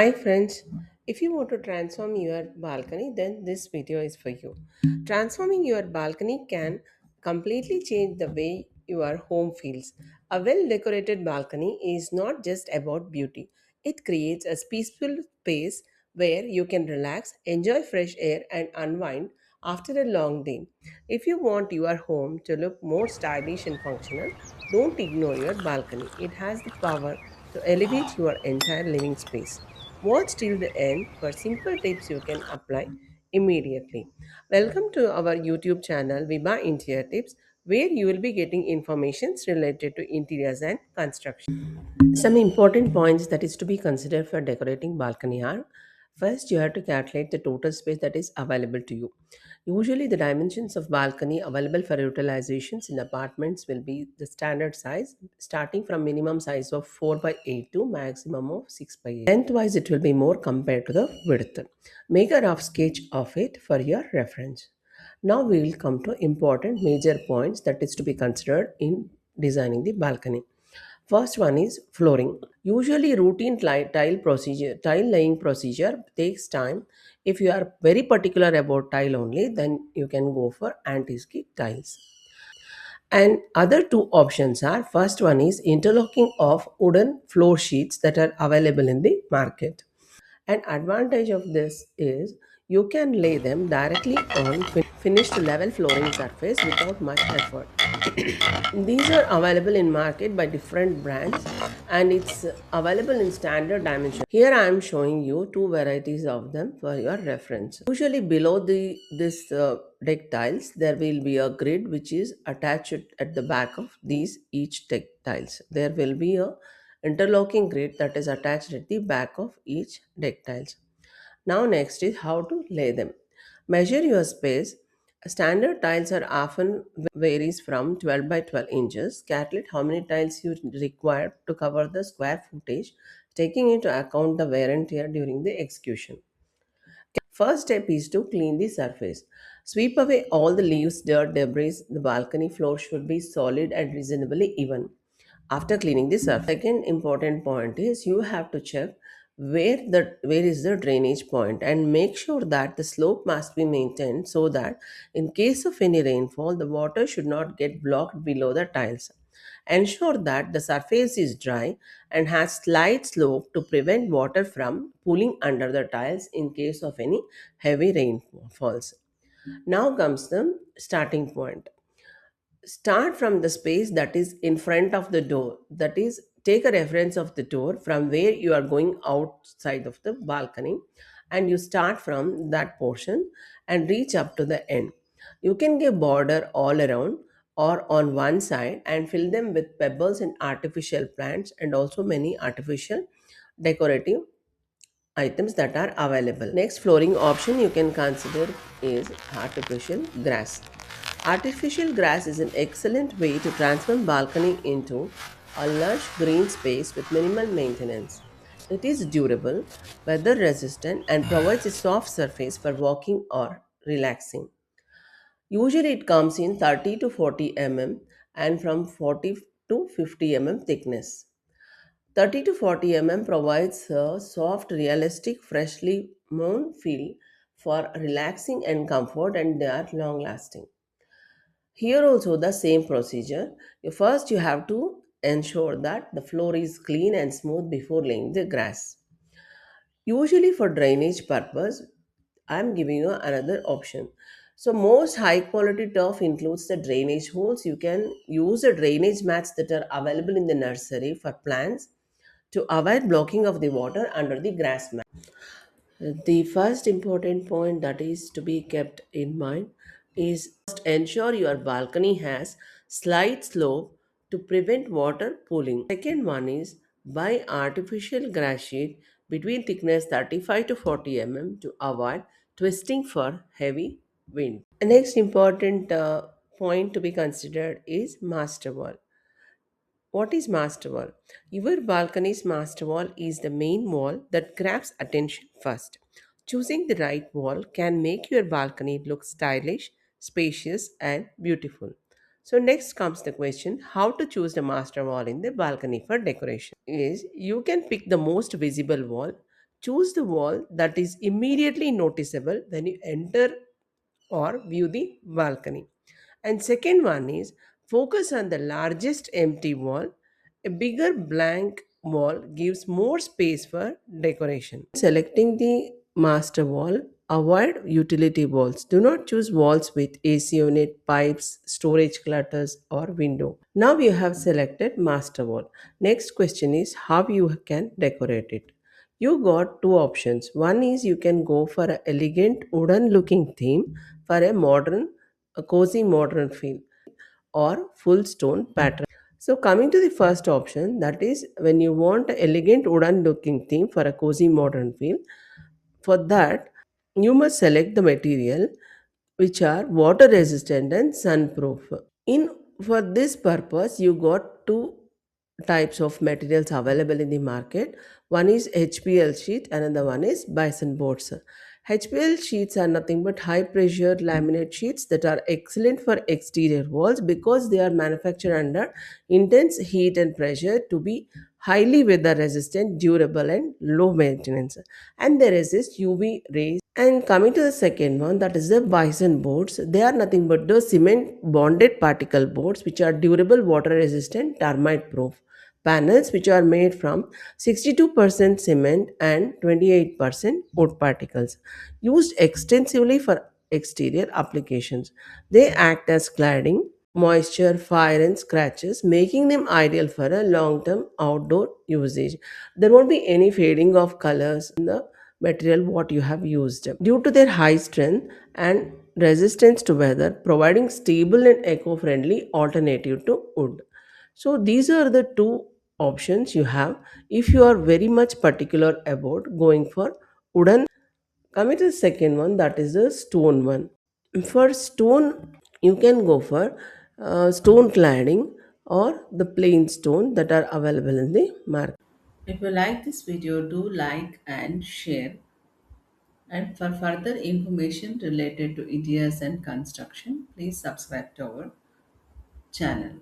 Hi friends, if you want to transform your balcony, then this video is for you. Transforming your balcony can completely change the way your home feels. A well decorated balcony is not just about beauty, it creates a peaceful space where you can relax, enjoy fresh air, and unwind after a long day. If you want your home to look more stylish and functional, don't ignore your balcony. It has the power to elevate your entire living space. Watch till the end for simple tips you can apply immediately. Welcome to our YouTube channel Viba Interior Tips, where you will be getting informations related to interiors and construction. Some important points that is to be considered for decorating balcony are: first, you have to calculate the total space that is available to you. Usually, the dimensions of balcony available for utilizations in apartments will be the standard size, starting from minimum size of 4 by 8 to maximum of 6 by 8. Lengthwise, it will be more compared to the width. Make a rough sketch of it for your reference. Now we will come to important major points that is to be considered in designing the balcony. First one is flooring. Usually routine tile laying procedure takes time. If you are very particular about tile only, then you can go for anti-skid tiles. And other two options are: first one is interlocking of wooden floor sheets that are available in the market. An advantage of this is you can lay them directly on finished level flooring surface without much effort. These are available in market by different brands and it's available in standard dimension. Here I am showing you two varieties of them for your reference. Usually below this deck tiles there will be a grid which is attached at the back of these each deck tiles. There will be a interlocking grid that is attached at the back of each deck tiles. Now next is how to lay them. Measure your space. Standard tiles are often varies from 12 by 12 inches. Calculate how many tiles you require to cover the square footage, taking into account the wear and tear during the execution. First step is to clean the surface. Sweep away all the leaves, dirt, debris. The balcony floor should be solid and reasonably even. After cleaning the surface, second important point is you have to check where is the drainage point and make sure that the slope must be maintained so that in case of any rainfall the water should not get blocked below the tiles. Ensure that the surface is dry and has slight slope to prevent water from pooling under the tiles in case of any heavy rainfalls. Now comes the starting point. Start from the space that is in front of the door. That is, take a reference of the door from where you are going outside of the balcony, and you start from that portion and reach up to the end. You can give border all around or on one side and fill them with pebbles and artificial plants and also many artificial decorative items that are available. Next flooring option you can consider is artificial grass. Artificial grass is an excellent way to transform balcony into a lush green space with minimal maintenance. It is durable, weather resistant, and provides a soft surface for walking or relaxing. Usually it comes in 30 to 40 mm and from 40 to 50 mm thickness. 30 to 40 mm provides a soft, realistic, freshly mown feel for relaxing and comfort, and they are long lasting. Here also the same procedure. First you have to ensure that the floor is clean and smooth before laying the grass. Usually for drainage purpose, I am giving you another option. So most high quality turf includes the drainage holes. You can use the drainage mats that are available in the nursery for plants to avoid blocking of the water under the grass mat. The first important point that is to be kept in mind is first ensure your balcony has slight slope to prevent water pooling. Second one is buy artificial grass sheet between thickness 35 to 40 mm to avoid twisting for heavy wind. The next important point to be considered is master wall. What is master wall? Your balcony's master wall is the main wall that grabs attention first. Choosing the right wall can make your balcony look stylish, spacious, and beautiful. So next comes the question how to choose the master wall in the balcony for decoration. Is you can pick the most visible wall Choose the wall that is immediately noticeable when you enter or view the balcony. And second one is focus on the largest empty wall. A bigger blank wall gives more space for decoration. Selecting the master wall, avoid utility walls. Do not choose walls with AC unit, pipes, storage clutters, or window. Now you have selected master wall. Next question is how you can decorate it. You got two options. One is you can go for an elegant wooden looking theme for a cozy modern feel or full stone pattern. So coming to the first option, that is when you want an elegant wooden looking theme for a cozy modern feel, for that you must select the material which are water resistant and sunproof. In for this purpose you got two types of materials available in the market. One is HPL sheet, another one is bison boards. HPL sheets are nothing but high pressure laminate sheets that are excellent for exterior walls because they are manufactured under intense heat and pressure to be highly weather resistant, durable, and low maintenance, and they resist UV rays. And coming to the second one, that is the bison boards. They are nothing but the cement bonded particle boards which are durable, water resistant, termite proof panels which are made from 62% cement and 28% wood particles, used extensively for exterior applications. They act as cladding, moisture, fire, and scratches, making them ideal for a long term outdoor usage. There won't be any fading of colors in the material what you have used due to their high strength and resistance to weather, providing stable and eco-friendly alternative to wood. So these are the two options you have if you are very much particular about going for wooden. Coming to the second one, that is the stone one. For stone you can go for stone cladding or the plain stone that are available in the market. If you like this video, do like and share. And for further information related to interiors and construction, please subscribe to our channel.